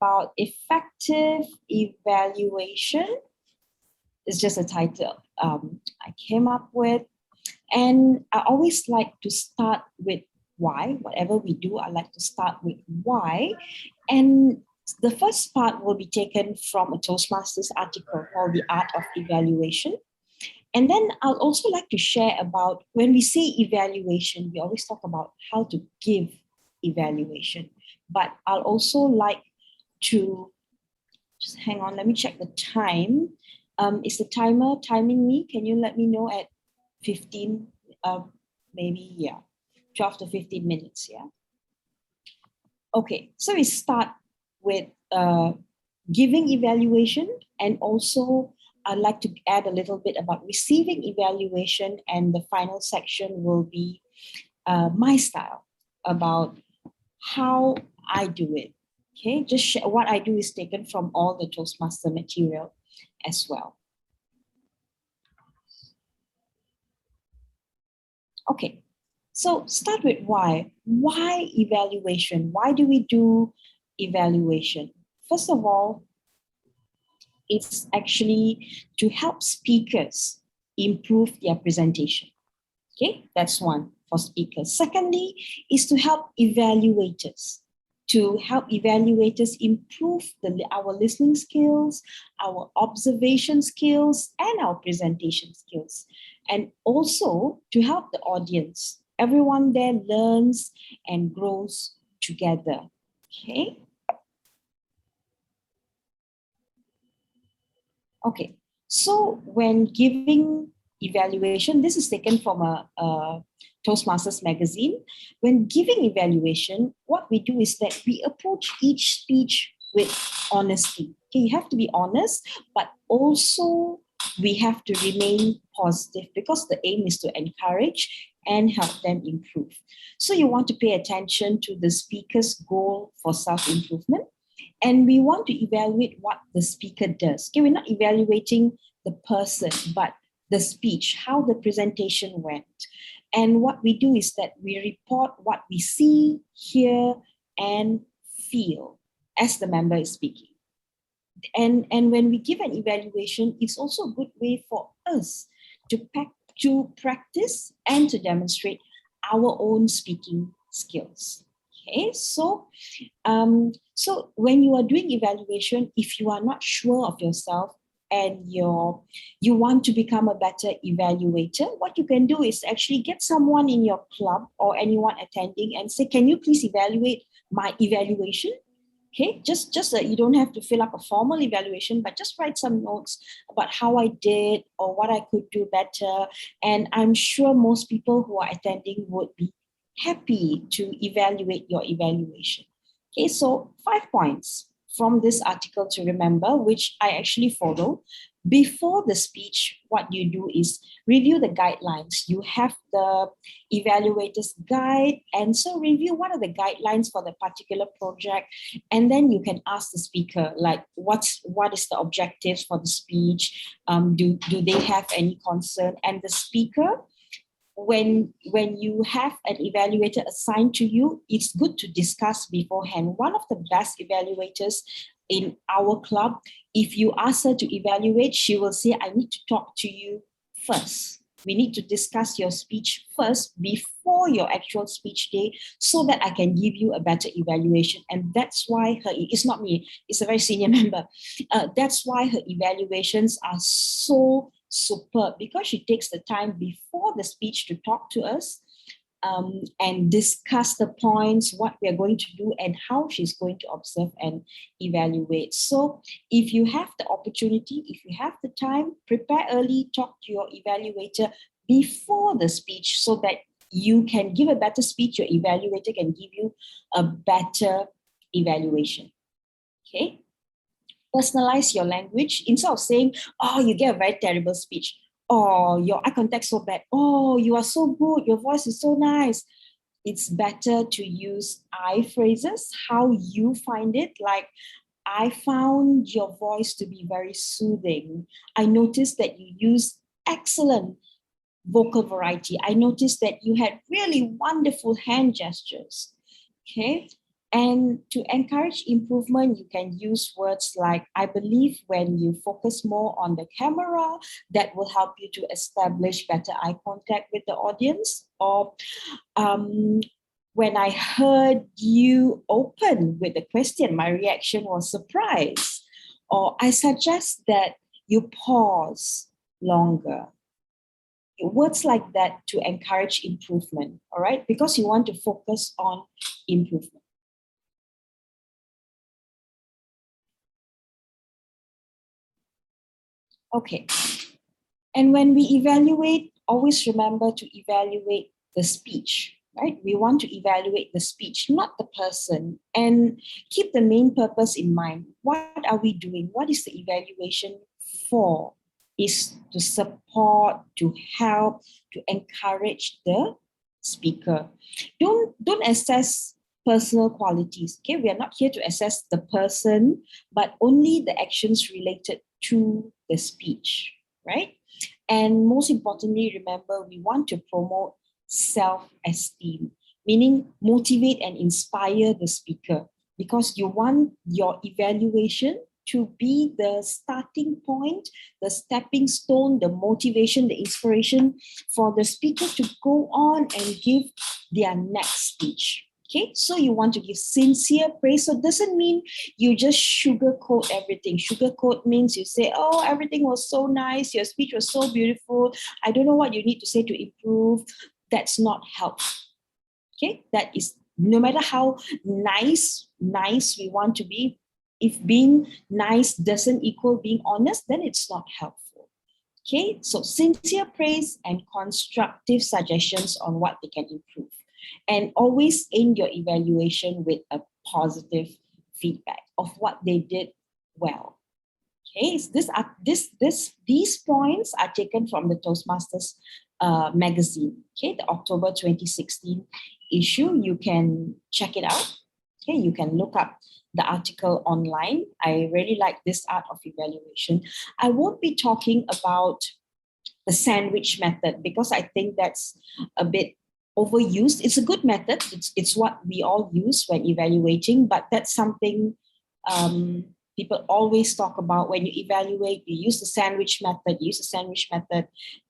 about effective evaluation. It's just a title I came up with. And I always like to start with why. Whatever we do, I like to start with why. And the first part will be taken from a Toastmasters article called The Art of Evaluation. And then I'll also like to share about when we say evaluation, we always talk about how to give evaluation. But I'll also like to, just hang on, let me check the time. Is the timer timing me? Can you let me know at 15, maybe, yeah, 12 to 15 minutes, yeah? Okay, so we start with giving evaluation, and also I'd like to add a little bit about receiving evaluation, and the final section will be my style, about how I do it. Okay, just what I do is taken from all the Toastmaster material as well. Okay, so start with why. Why evaluation? Why do we do evaluation? First of all, it's actually to help speakers improve their presentation. Okay, that's one for speakers. Secondly, is to help evaluators, improve our listening skills, our observation skills, and our presentation skills. And also to help the audience. Everyone there learns and grows together. Okay. Okay, so when giving evaluation, this is taken from a Toastmasters magazine. When giving evaluation, what we do is that we approach each speech with honesty. Okay, you have to be honest, but also we have to remain positive, because the aim is to encourage and help them improve. So you want to pay attention to the speaker's goal for self-improvement. And we want to evaluate what the speaker does. Okay, we're not evaluating the person, but the speech, how the presentation went. And what we do is that we report what we see, hear, and feel as the member is speaking. And when we give an evaluation, it's also a good way for us to practice and to demonstrate our own speaking skills. Okay, so when you are doing evaluation, if you are not sure of yourself and you want to become a better evaluator, what you can do is actually get someone in your club or anyone attending and say, can you please evaluate my evaluation? Okay, just you don't have to fill up a formal evaluation, but just write some notes about how I did or what I could do better. And I'm sure most people who are attending would be happy to evaluate your evaluation. Okay, so 5 points from this article to remember, which I actually follow. Before the speech, what you do is review the guidelines. You have the evaluator's guide, and so review what are the guidelines for the particular project, and then you can ask the speaker, like, what is the objectives for the speech? Do they have any concern? And the speaker, when you have an evaluator assigned to you, it's good to discuss beforehand. One of the best evaluators in our club, if you ask her to evaluate, she will say, I need to talk to you first. We need to discuss your speech first before your actual speech day, so that I can give you a better evaluation. And that's why it's not me, it's a very senior member. That's why her evaluations are so superb, because she takes the time before the speech to talk to us and discuss the points, what we are going to do, and how she's going to observe and evaluate. So if you have the opportunity, if you have the time, prepare early, talk to your evaluator before the speech, so that you can give a better speech, your evaluator can give you a better evaluation. Okay? Personalize your language. Instead of saying, oh, you get a very terrible speech, oh, your eye contact so bad, oh, you are so good, your voice is so nice. It's better to use I phrases, how you find it. Like, I found your voice to be very soothing. I noticed that you use excellent vocal variety. I noticed that you had really wonderful hand gestures. Okay. And to encourage improvement, you can use words like, I believe when you focus more on the camera, that will help you to establish better eye contact with the audience. Or when I heard you open with the question, my reaction was surprise. Or I suggest that you pause longer. Words like that to encourage improvement, all right? Because you want to focus on improvement. Okay. And when we evaluate, always remember to evaluate the speech, right? We want to evaluate the speech, not the person. And keep the main purpose in mind. What are we doing? What is the evaluation for? Is to support, to help, to encourage the speaker. Don't assess personal qualities. Okay, we are not here to assess the person, but only the actions related to the speech, right? And most importantly, remember, we want to promote self-esteem, meaning motivate and inspire the speaker, because you want your evaluation to be the starting point, the stepping stone, the motivation, the inspiration for the speaker to go on and give their next speech. Okay, so you want to give sincere praise. So it doesn't mean you just sugarcoat everything. Sugarcoat means you say, oh, everything was so nice. Your speech was so beautiful. I don't know what you need to say to improve. That's not helpful. Okay, that is, no matter how nice we want to be, if being nice doesn't equal being honest, then it's not helpful. Okay, so sincere praise and constructive suggestions on what they can improve. And always end your evaluation with a positive feedback of what they did well. Okay, so these points are taken from the Toastmasters magazine, okay, the October 2016 issue. You can check it out. Okay, you can look up the article online. I really like this art of evaluation. I won't be talking about the sandwich method because I think that's a bit overused. It's a good method. It's what we all use when evaluating, but that's something people always talk about. When you evaluate, you use the sandwich method,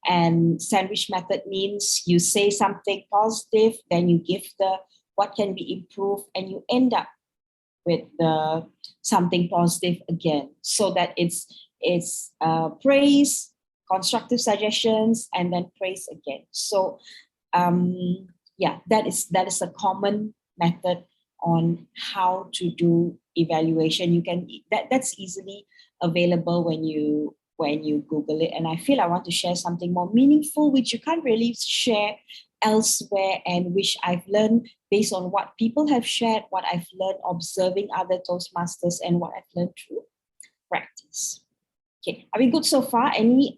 and sandwich method means you say something positive, then you give the what can be improved, and you end up with the something positive again, so that it's praise, constructive suggestions, and then praise again. So yeah, that is a common method on how to do evaluation. You can that's easily available when you Google it. And I feel I want to share something more meaningful, which you can't really share elsewhere, and which I've learned based on what people have shared, what I've learned observing other Toastmasters, and what I've learned through practice. Okay, are we good so far? Any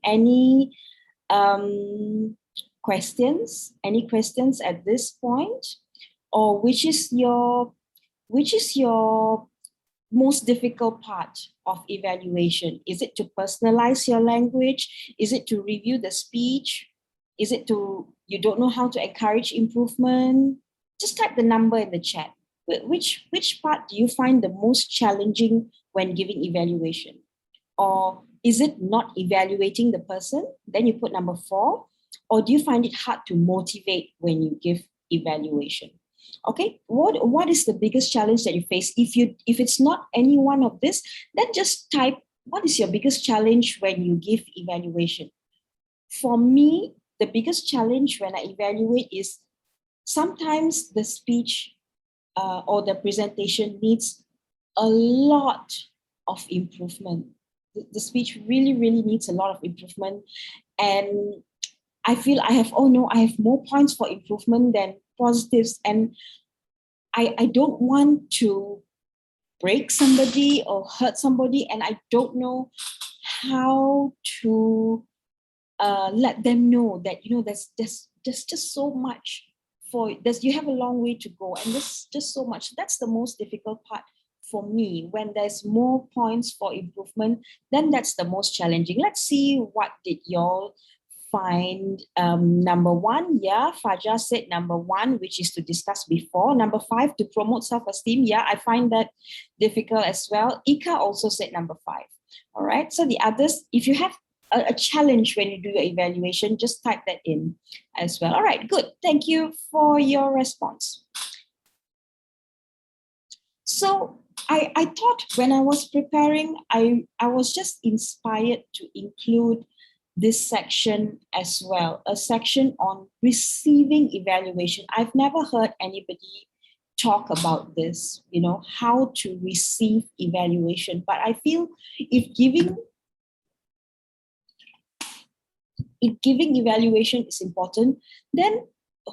questions? Any questions at this point? Or which is your most difficult part of evaluation? Is it to personalize your language? Is it to review the speech? Is it to you don't know how to encourage improvement? Just type the number in the chat. Which part do you find the most challenging when giving evaluation? Or is it not evaluating the person? Then you put number 4. Or do you find it hard to motivate when you give evaluation? Okay, what is the biggest challenge that you face? If it's not any one of this, then just type what is your biggest challenge when you give evaluation. For me, the biggest challenge when I evaluate is sometimes the speech or the presentation needs a lot of improvement. The speech really needs a lot of improvement, and I feel I have more points for improvement than positives, and I don't want to break somebody or hurt somebody, and I don't know how to let them know that there's just so much you have a long way to go, and there's just so much. That's the most difficult part for me. When there's more points for improvement, then that's the most challenging. Let's see what did y'all find number one. Yeah, Fajar said number one, which is to discuss before. Number five, to promote self-esteem. Yeah, I find that difficult as well. Ika also said number five. All right. So the others, if you have a challenge when you do your evaluation, just type that in as well. All right, good. Thank you for your response. So I thought when I was preparing, I was just inspired to include this section as well, a section on receiving evaluation. I've never heard anybody talk about this, how to receive evaluation. But I feel if giving evaluation is important, then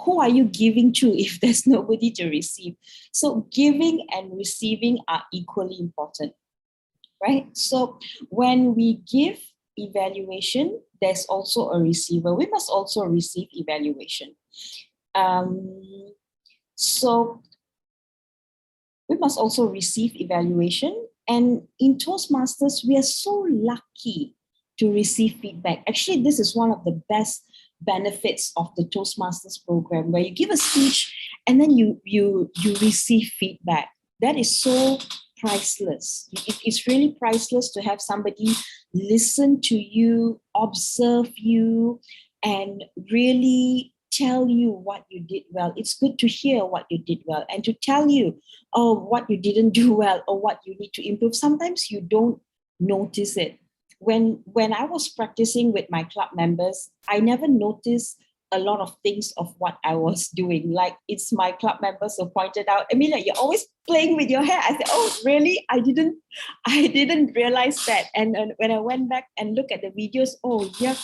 who are you giving to if there's nobody to receive? So giving and receiving are equally important, right? So when we give evaluation, there's also a receiver. We must also receive evaluation. So we must also receive evaluation. And in Toastmasters, we are so lucky to receive feedback. Actually, this is one of the best benefits of the Toastmasters program, where you give a speech and then you receive feedback. That is so priceless. It's really priceless to have somebody listen to you, observe you, and really tell you what you did well. It's good to hear what you did well and to tell you, what you didn't do well or what you need to improve. Sometimes you don't notice it. When I was practicing with my club members, I never noticed a lot of things of what I was doing. Like, it's my club members who pointed out, Amelia, you're always playing with your hair. I said, oh, really? I didn't realize that. And when I went back and looked at the videos, oh, yeah,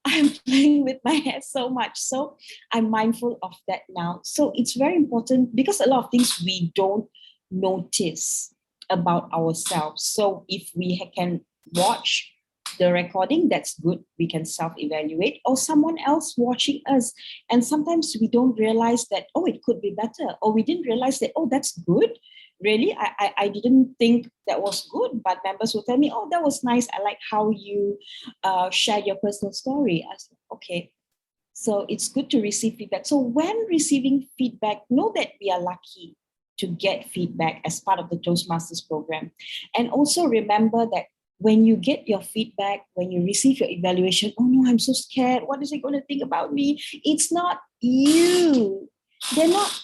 I'm playing with my hair so much. So I'm mindful of that now. So it's very important because a lot of things we don't notice about ourselves. So if we can watch the recording, that's good. We can self-evaluate, or someone else watching us. And sometimes we don't realize that, oh, it could be better. Or we didn't realize that, oh, that's good. Really, I didn't think that was good. But members will tell me, oh, that was nice. I like how you shared your personal story. I said, okay. So it's good to receive feedback. So when receiving feedback, know that we are lucky to get feedback as part of the Toastmasters program. And also remember that when you get your feedback, when you receive your evaluation, oh no, I'm so scared. What is it going to think about me? It's not you.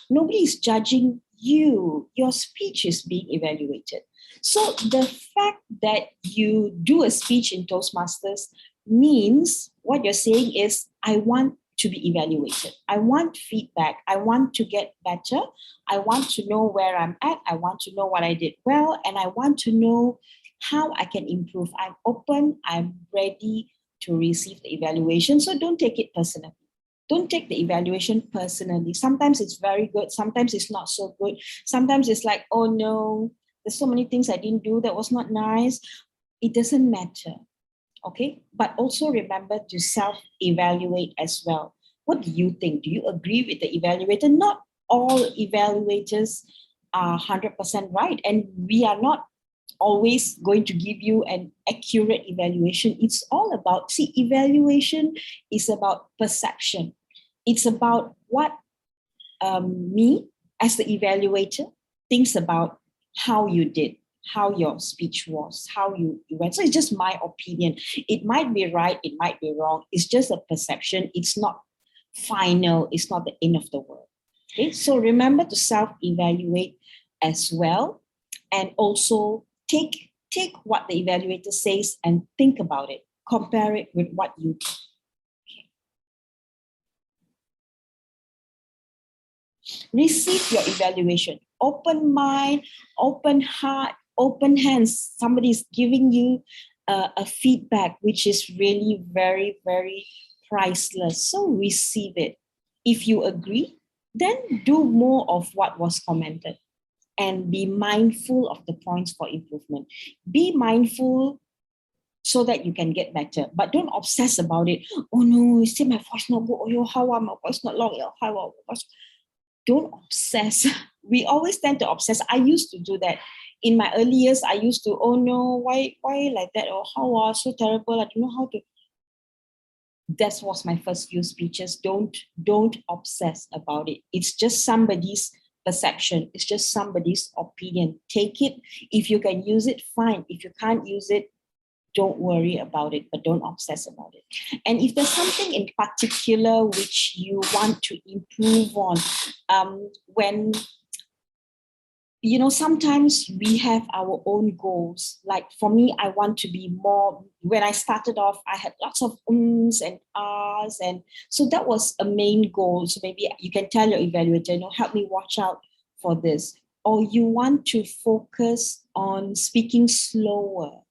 Nobody is judging you. Your speech is being evaluated. So the fact that you do a speech in Toastmasters means what you're saying is, I want to be evaluated. I want feedback. I want to get better. I want to know where I'm at. I want to know what I did well. And I want to know how I can improve. I'm open. I'm ready to receive the evaluation. So don't take it personally. Don't take the evaluation personally. Sometimes it's very good. Sometimes it's not so good. Sometimes it's like, oh no, there's so many things I didn't do that was not nice. It doesn't matter. Okay, but also remember to self-evaluate as well. What do you think? Do you agree with the evaluator? Not all evaluators are 100% right, and we are not always going to give you an accurate evaluation. It's all about, evaluation is about perception. It's about what me as the evaluator thinks about how you did, how your speech was, how you went. So it's just my opinion. It might be right, it might be wrong. It's just a perception. It's not final. It's not the end of the world. Okay, so remember to self-evaluate as well, and also take what the evaluator says and think about it. Compare it with what you do. Okay. Receive your evaluation. Open mind, open heart, open hands. Somebody's giving you a feedback, which is really very, very priceless. So receive it. If you agree, then do more of what was commented and be mindful of the points for improvement. Be mindful so that you can get better, but don't obsess about it. Oh no, you say my voice not good. Oh, how my voice not long. How don't obsess. We always tend to obsess. I used to do that. In my early years, I used to, oh no, why like that? Or how so terrible? I don't know how to. That was my first few speeches. Don't obsess about it. It's just somebody's perception. It's just somebody's opinion. Take it. If you can use it, fine. If you can't use it, don't worry about it, but don't obsess about it. And if there's something in particular which you want to improve on, when sometimes we have our own goals. Like for me, I want to be more, when I started off, I had lots of ums and ahs. And so that was a main goal. So maybe you can tell your evaluator, help me watch out for this. Or you want to focus on speaking slower.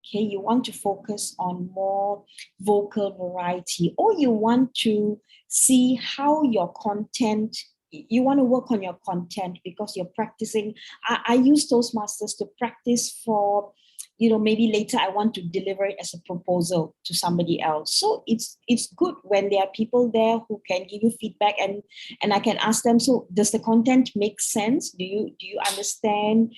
Okay, you want to focus on more vocal variety, or you want to see how your content, you want to work on your content because you're practicing. I use Toastmasters to practice for, maybe later I want to deliver it as a proposal to somebody else. So it's good when there are people there who can give you feedback, and I can ask them, so does the content make sense? Do you understand?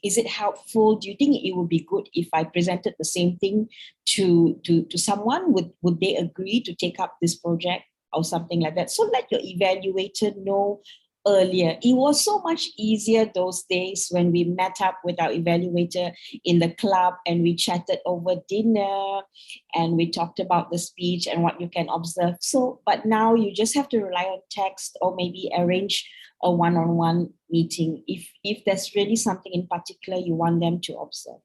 Is it helpful? Do you think it would be good if I presented the same thing to someone? Would they agree to take up this project or something like that? So let your evaluator know earlier. It was so much easier those days when we met up with our evaluator in the club and we chatted over dinner and we talked about the speech and what you can observe. So, but now you just have to rely on text or maybe arrange a one-on-one meeting if there's really something in particular you want them to observe.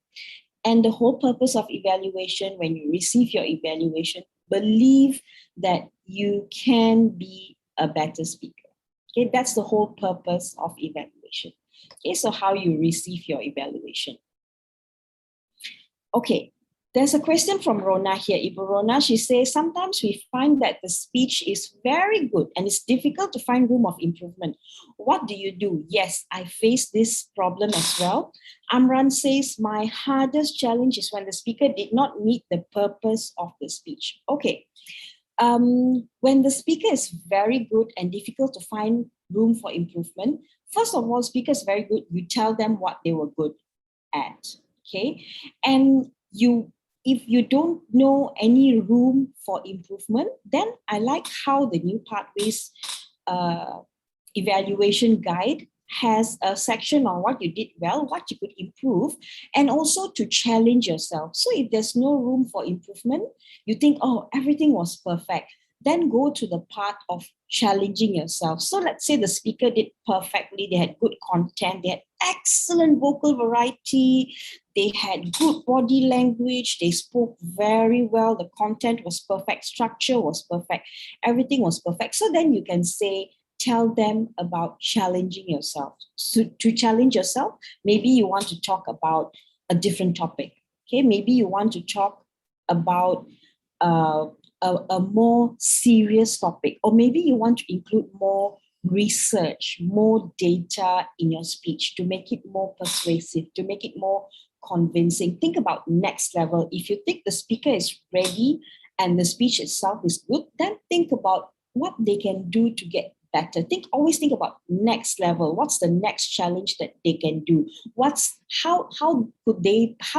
And the whole purpose of evaluation, when you receive your evaluation, believe that you can be a better speaker. Okay, that's the whole purpose of evaluation. Okay, so how you receive your evaluation. Okay, there's a question from Rona here. Ibu Rona, she says, sometimes we find that the speech is very good and it's difficult to find room of improvement. What do you do? Yes, I face this problem as well. Amran says, my hardest challenge is when the speaker did not meet the purpose of the speech. Okay. When the speaker is very good and difficult to find room for improvement, first of all, speaker is very good. You tell them what they were good at, okay? And if you don't know any room for improvement, then I like how the New Pathways evaluation guide has a section on what you did well, what you could improve, and also to challenge yourself. So if there's no room for improvement, you think, oh, everything was perfect, then go to the part of challenging yourself. So let's say the speaker did perfectly, they had good content, they had excellent vocal variety, they had good body language, they spoke very well, the content was perfect, structure was perfect, everything was perfect. So then you can say, tell them about challenging yourself. So to challenge yourself, maybe you want to talk about a different topic. Okay, maybe you want to talk about a more serious topic, or maybe you want to include more research, more data in your speech to make it more persuasive, to make it more convincing. Think about next level. If you think the speaker is ready and the speech itself is good, then think about what they can do to get better. Always think about next level. What's the next challenge that they can do? How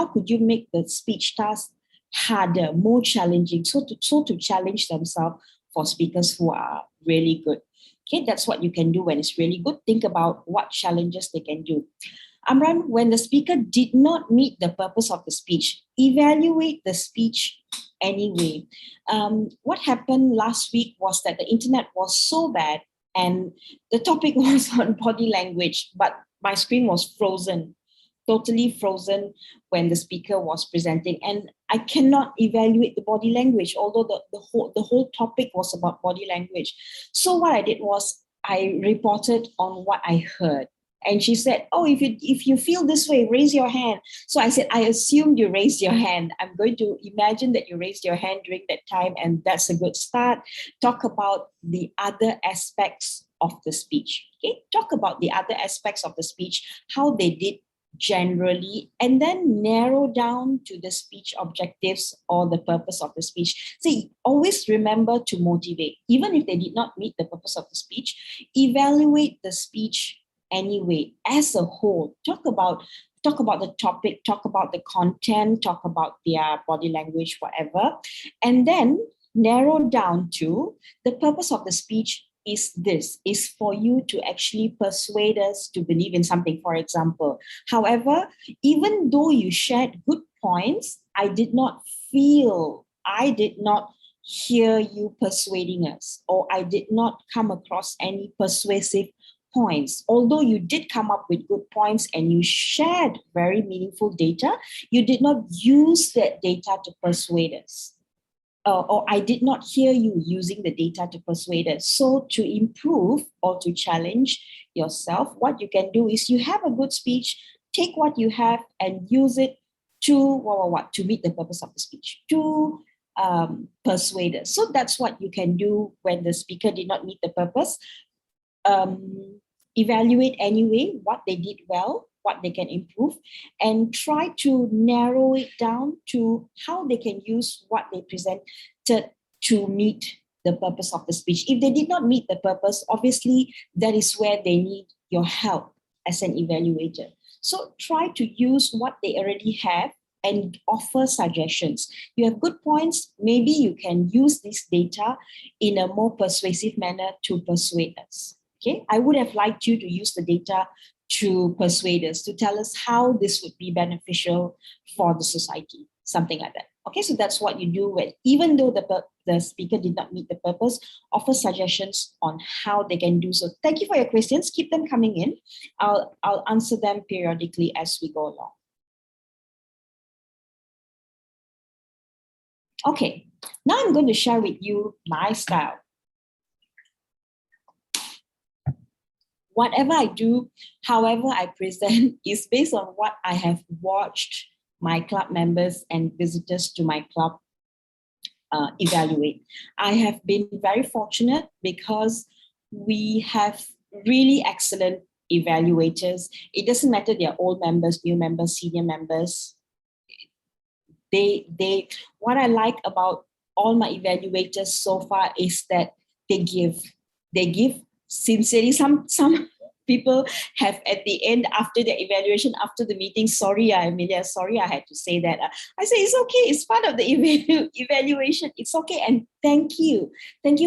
could you make the speech task harder, more challenging? So to challenge themselves for speakers who are really good. Okay, that's what you can do when it's really good. Think about what challenges they can do. Amran, when the speaker did not meet the purpose of the speech, evaluate the speech anyway. What happened last week was that the internet was so bad and the topic was on body language, but my screen was frozen, totally frozen when the speaker was presenting. And I cannot evaluate the body language, although the whole topic was about body language. So what I did was I reported on what I heard. And she said, oh, if you feel this way, raise your hand. So I said, I assumed you raised your hand. I'm going to imagine that you raised your hand during that time, and that's a good start. Talk about the other aspects of the speech. Okay, talk about the other aspects of the speech, how they did generally, and then narrow down to the speech objectives or the purpose of the speech. See, always remember to motivate. Even if they did not meet the purpose of the speech, evaluate the speech anyway, as a whole. Talk about the topic, talk about the content, talk about their body language, whatever. And then narrow down to the purpose of the speech is this, is for you to actually persuade us to believe in something, for example. However, even though you shared good points, I did not hear you persuading us, or I did not come across any persuasive points. Although you did come up with good points and you shared very meaningful data, you did not use that data to persuade us. Or I did not hear you using the data to persuade us. So to improve or to challenge yourself, what you can do is you have a good speech, take what you have and use it to meet the purpose of the speech, to persuade us. So that's what you can do when the speaker did not meet the purpose. Evaluate anyway what they did well, what they can improve, and try to narrow it down to how they can use what they presented to meet the purpose of the speech. If they did not meet the purpose, obviously that is where they need your help as an evaluator. So try to use what they already have and offer suggestions. You have good points, maybe you can use this data in a more persuasive manner to persuade us. Okay, I would have liked you to use the data to persuade us, to tell us how this would be beneficial for the society, something like that. Okay, so that's what you do when, even though the speaker did not meet the purpose, offer suggestions on how they can do so. Thank you for your questions. Keep them coming in. I'll answer them periodically as we go along. Okay, now I'm going to share with you my style. Whatever I do, however I present, is based on what I have watched my club members and visitors to my club evaluate. I have been very fortunate because we have really excellent evaluators. It doesn't matter they're old members, new members, senior members. What I like about all my evaluators so far is that they give sincerely. Some people have at the end, after the evaluation, after the meeting, sorry, Amelia, sorry I had to say that. I say it's okay, it's part of the evaluation, it's okay, and thank you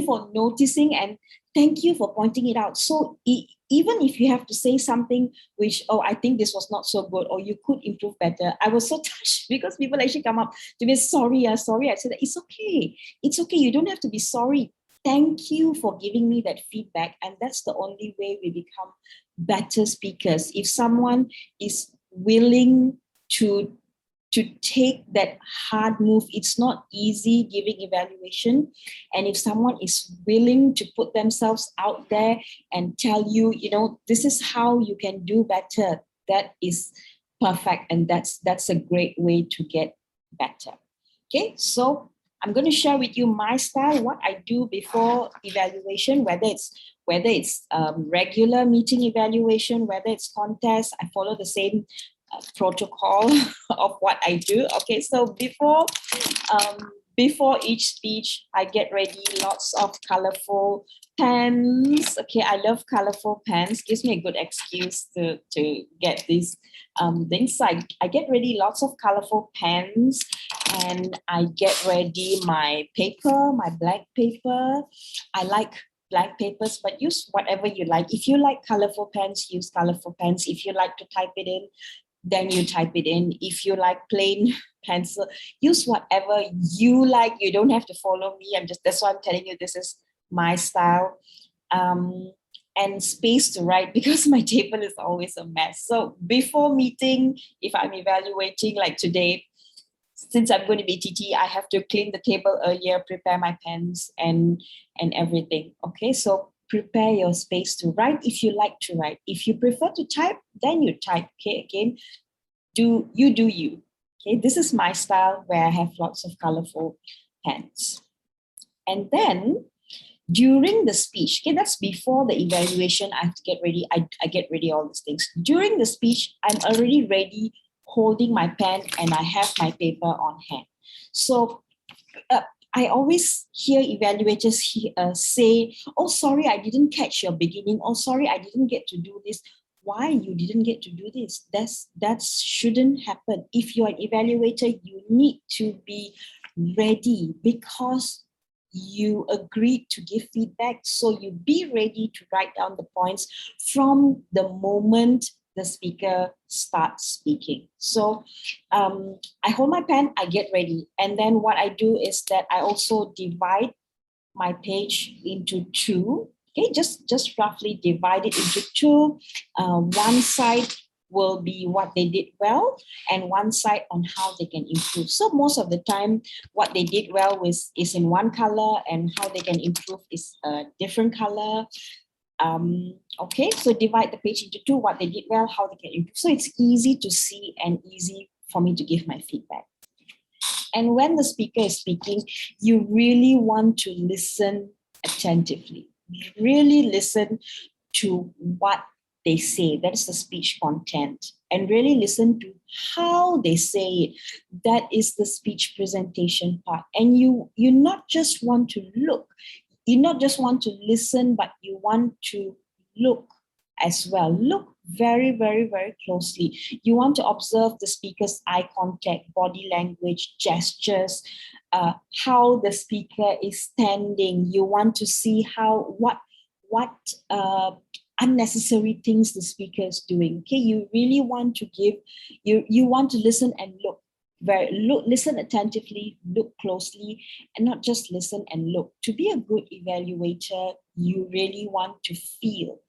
for noticing, and thank you for pointing it out. So even if you have to say something which, oh, I think this was not so good, or you could improve better, I was so touched because people actually come up to me, sorry, I said that it's okay, you don't have to be sorry. Thank you for giving me that feedback. And that's the only way we become better speakers. If someone is willing to take that hard move, it's not easy giving evaluation. And if someone is willing to put themselves out there and tell you, this is how you can do better, that is perfect. And that's a great way to get better. Okay, so I'm going to share with you my style, what I do before evaluation, whether it's regular meeting evaluation, whether it's contest. I follow the same protocol of what I do. Okay, so before each speech, I get ready lots of colorful pens. Okay, I love colorful pens. Gives me a good excuse to get these things. So I get ready lots of colorful pens, and I get ready my paper, my black paper. I like black papers, but use whatever you like. If you like colorful pens, use colorful pens. If you like to type it in, then you type it in. If you like plain pencil, use whatever you like. You don't have to follow me. That's why I'm telling you, this is my style. And space to write, because my table is always a mess. So before meeting, if I'm evaluating like today, since I'm going to be TT, I have to clean the table earlier, prepare my pens and everything. Okay, so prepare your space to write if you like to write. If you prefer to type, then you type. Okay, again, do you. Okay, this is my style where I have lots of colorful pens. And then during the speech, okay, that's before the evaluation, I have to get ready. I get ready all these things. During the speech, I'm already ready, holding my pen, and I have my paper on hand. So I always hear evaluators say, oh, sorry, I didn't catch your beginning. Oh, sorry, I didn't get to do this. Why you didn't get to do this? That shouldn't happen. If you're an evaluator, you need to be ready, because you agreed to give feedback. So you be ready to write down the points from the moment the speaker starts speaking. So I hold my pen, I get ready. And then what I do is that I also divide my page into two. Okay, just roughly divide it into two. One side will be what they did well, and one side on how they can improve. So most of the time, what they did well is in one color, and how they can improve is a different color. Okay, so divide the page into two, what they did well, how they can improve. So it's easy to see and easy for me to give my feedback. And when the speaker is speaking, you really want to listen attentively. Really listen to what they say. That is the speech content. And really listen to how they say it. That is the speech presentation part. And you not just want to look, you not just want to listen, but you want to look as well. Look very, very, very closely. You want to observe the speaker's eye contact, body language, gestures, how the speaker is standing. You want to see what unnecessary things the speaker is doing. Okay, you really want to give, you want to listen and look. Listen attentively, look closely, and not just listen and look. To be a good evaluator, you really want to feel.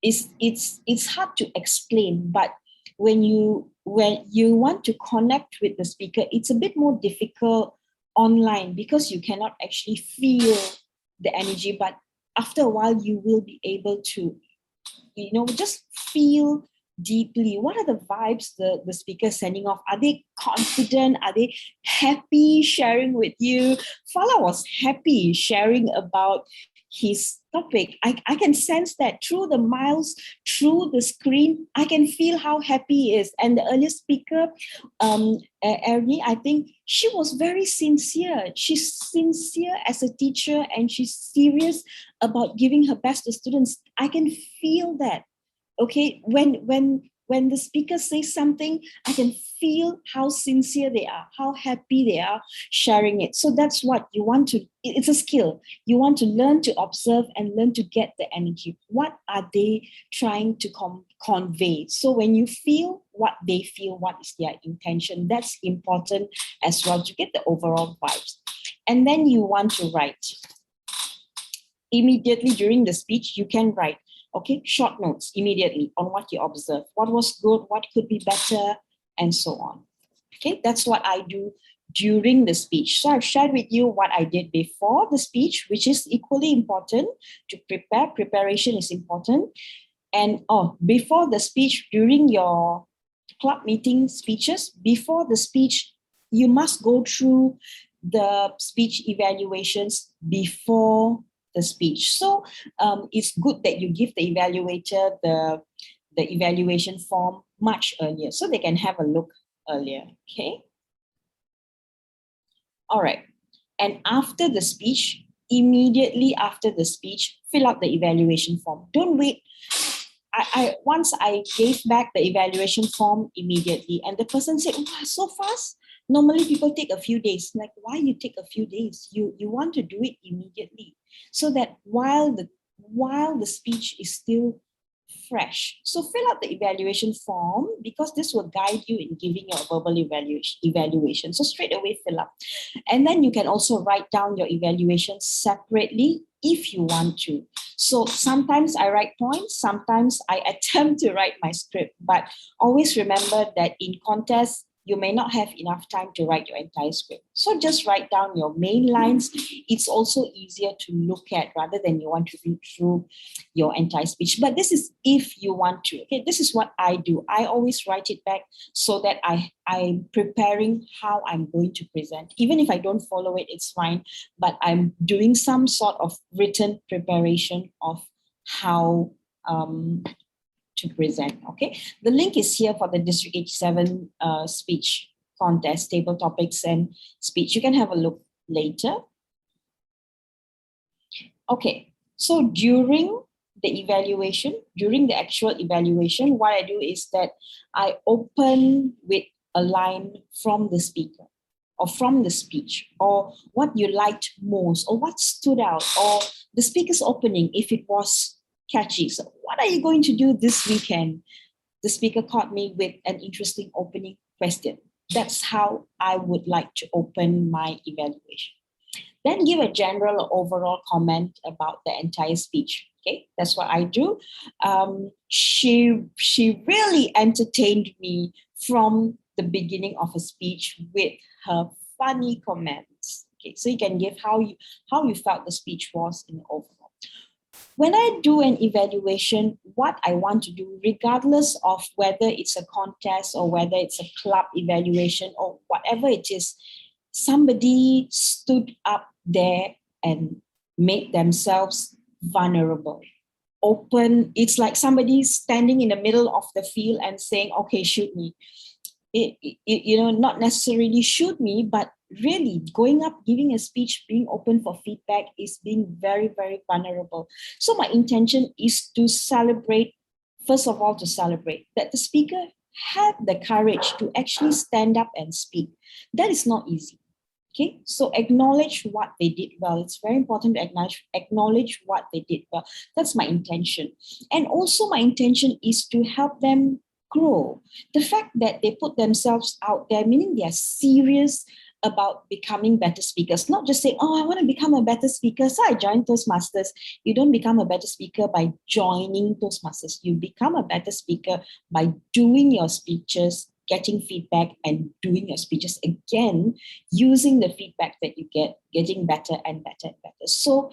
It's hard to explain, but when you want to connect with the speaker, it's a bit more difficult online because you cannot actually feel the energy. But after a while, you will be able to, just feel deeply. What are the vibes the speaker is sending off? Are they confident? Are they happy sharing with you? Fala was happy sharing about his topic. I can sense that through the miles, through the screen, I can feel how happy he is. And the earlier speaker, Ernie, I think she was very sincere. She's sincere as a teacher, and she's serious about giving her best to students. I can feel that. Okay, when the speaker says something, I can feel how sincere they are, how happy they are sharing it. So that's what you want to, it's a skill. You want to learn to observe and learn to get the energy. What are they trying to convey? So when you feel what they feel, what is their intention, that's important as well to get the overall vibes. And then you want to write. Immediately during the speech, you can write. Okay, short notes immediately on what you observe, what was good, what could be better, and so on. Okay, that's what I do during the speech. So I've shared with you what I did before the speech, which is equally important to prepare. Preparation is important. And before the speech, during your club meeting speeches, before the speech, you must go through the speech evaluations before the speech. So it's good that you give the evaluator the evaluation form much earlier so they can have a look earlier. Okay. All right. And after the speech, immediately after the speech, fill out the evaluation form. Don't wait. Once I gave back the evaluation form immediately, and the person said, "Wow, so fast." Normally people take a few days. Like, why you take a few days? You want to do it immediately, so that while the speech is still fresh. So fill out the evaluation form, because this will guide you in giving your verbal evaluation. So straight away fill up. And then you can also write down your evaluation separately if you want to. So sometimes I write points, sometimes I attempt to write my script, but always remember that in contests, you may not have enough time to write your entire script. So just write down your main lines. It's also easier to look at rather than you want to read through your entire speech. But this is if you want to. Okay, this is what I do. I always write it back so that I'm preparing how I'm going to present. Even if I don't follow it, it's fine. But I'm doing some sort of written preparation of how to present. Okay, the link is here for the District 87 speech contest, table topics and speech. You can have a look later. Okay, so during the evaluation, during the actual evaluation, what I do is that I open with a line from the speaker. or from the speech, or what you liked most, or what stood out, or the speaker's opening if it was catchy. So what are you going to do this weekend? The speaker caught me with an interesting opening question. That's how I would like to open my evaluation. Then give a general or overall comment about the entire speech. Okay, that's what I do. She really entertained me from the beginning of a speech with her funny comments. Okay, so you can give how you felt the speech was in the overall. When I do an evaluation, what I want to do, regardless of whether it's a contest or whether it's a club evaluation or whatever it is, somebody stood up there and made themselves vulnerable, open. It's like somebody standing in the middle of the field and saying, okay, shoot me. Not necessarily shoot me, but really going up, giving a speech, being open for feedback is being very, very vulnerable. So my intention is to celebrate, first of all, to celebrate that the speaker had the courage to actually stand up and speak. That is not easy. Okay, so acknowledge what they did well. It's very important to acknowledge what they did well. That's my intention. And also my intention is to help them grow. The fact that they put themselves out there, meaning they are serious about becoming better speakers, not just saying, oh, I want to become a better speaker, so I joined Toastmasters. You don't become a better speaker by joining Toastmasters. You become a better speaker by doing your speeches, getting feedback, and doing your speeches again, using the feedback that you get, getting better and better and better. So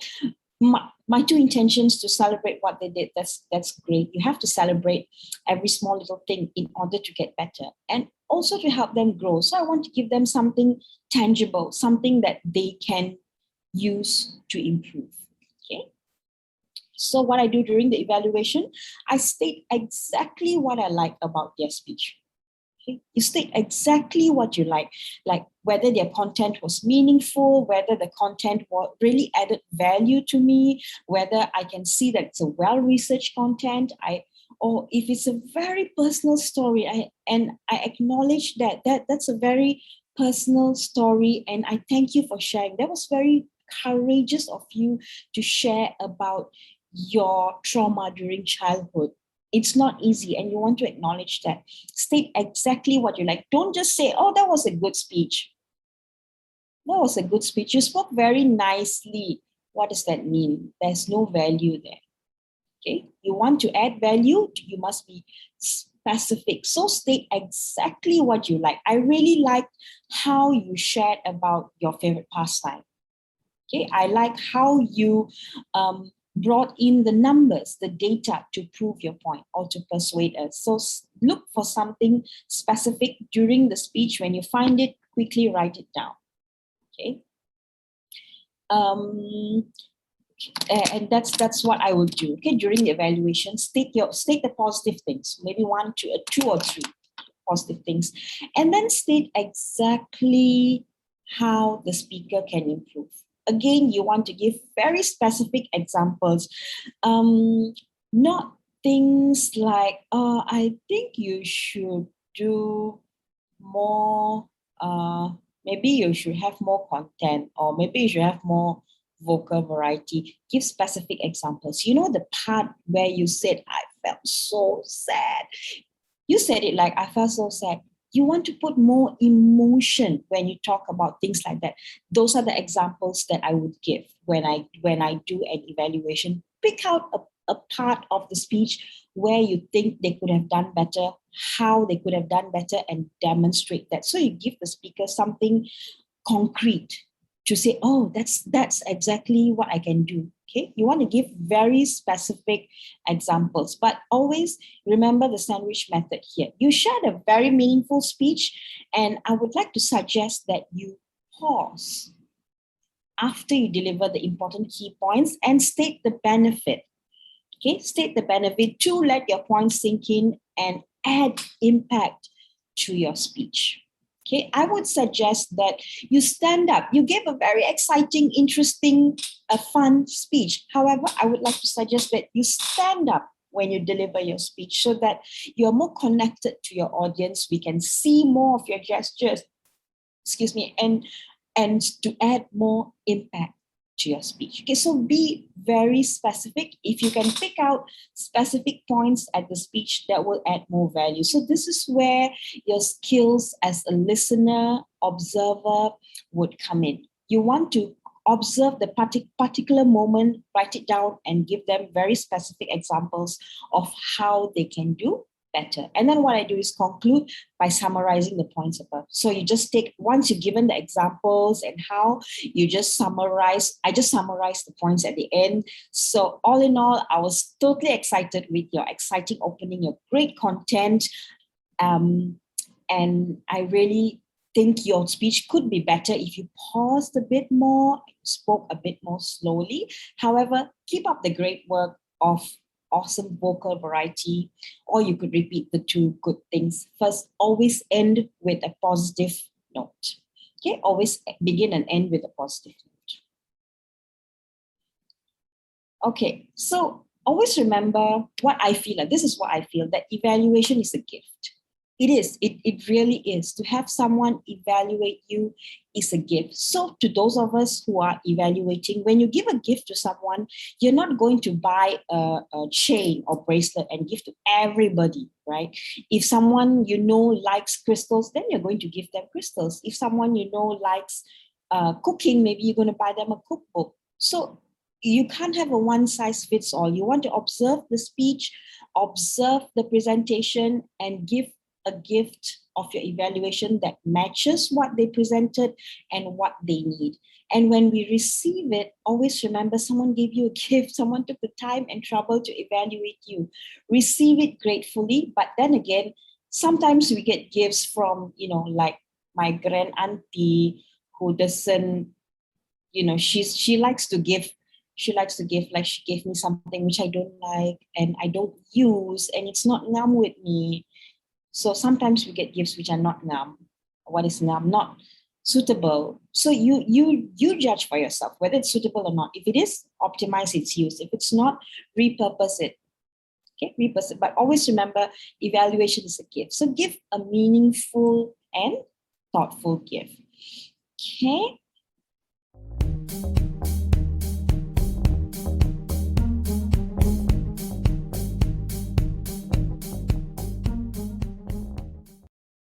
my two intentions to celebrate what they did, that's great. You have to celebrate every small little thing in order to get better and also to help them grow. So I want to give them something tangible, something that they can use to improve. Okay. So what I do during the evaluation, I state exactly what I like about their speech. Okay? You state exactly what you like whether their content was meaningful, whether the content really added value to me, whether I can see that it's a well-researched content, or if it's a very personal story, I acknowledge that's a very personal story, and I thank you for sharing. That was very courageous of you to share about your trauma during childhood. It's not easy, and you want to acknowledge that. State exactly what you like. Don't just say, oh, that was a good speech. That was a good speech. You spoke very nicely. What does that mean? There's no value there. Okay. You want to add value, you must be specific. So state exactly what you like. I really liked how you shared about your favorite pastime. Okay. I like how you brought in the numbers, the data to prove your point or to persuade us. So look for something specific during the speech. When you find it, quickly write it down. Okay. And that's what I would do. Okay, during the evaluation, state the positive things, maybe two or three positive things, and then state exactly how the speaker can improve. Again, you want to give very specific examples, not things like, I think you should do more, maybe you should have more content, or maybe you should have more vocal variety. Give specific examples. You know the part where you said, I felt so sad. You said it like, I felt so sad. You want to put more emotion when you talk about things like that. Those are the examples that I would give when I do an evaluation. Pick out a part of the speech where you think they could have done better, how they could have done better, and demonstrate that. So you give the speaker something concrete to say, oh, that's exactly what I can do. Okay, you want to give very specific examples, but always remember the sandwich method here. You shared a very meaningful speech, and I would like to suggest that you pause after you deliver the important key points and state the benefit. Okay, state the benefit to let your points sink in and add impact to your speech. Okay, I would suggest that you stand up. You gave a very exciting, interesting, fun speech. However, I would like to suggest that you stand up when you deliver your speech so that you're more connected to your audience. We can see more of your gestures. excuse me, and to add more impact to your speech. Okay, so be very specific. If you can pick out specific points at the speech, that will add more value. So this is where your skills as a listener, observer would come in. You want to observe the particular moment, write it down, and give them very specific examples of how they can do better. And then what I do is conclude by summarizing the points above. So you just take, once you've given the examples and how, you just summarize. I just summarize the points at the end. So all in all, I was totally excited with your exciting opening, your great content. And I really think your speech could be better if you paused a bit more, spoke a bit more slowly. However, keep up the great work of awesome vocal variety, or you could repeat the two good things. First, always end with a positive note. Okay, always begin and end with a positive note. Okay, so always remember what I feel, and this is what I feel, that evaluation is a gift. It is, it really is. To have someone evaluate you is a gift. So to those of us who are evaluating, when you give a gift to someone, you're not going to buy a chain or bracelet and give to everybody, right? If someone you know likes crystals, then you're going to give them crystals. If someone you know likes cooking, maybe you're going to buy them a cookbook. So you can't have a one size fits all. You want to observe the speech, observe the presentation, and give a gift of your evaluation that matches what they presented and what they need. And when we receive it, always remember someone gave you a gift, someone took the time and trouble to evaluate you. Receive it gratefully, but then again, sometimes we get gifts from, like my grand auntie who doesn't, she likes to give. Like she gave me something which I don't like and I don't use, and it's not numb with me. So sometimes we get gifts which are not numb. What is numb? Not suitable. So you judge for yourself whether it's suitable or not. If it is, optimize its use. If it's not, repurpose it. Okay, repurpose it. But always remember, evaluation is a gift. So give a meaningful and thoughtful gift. Okay.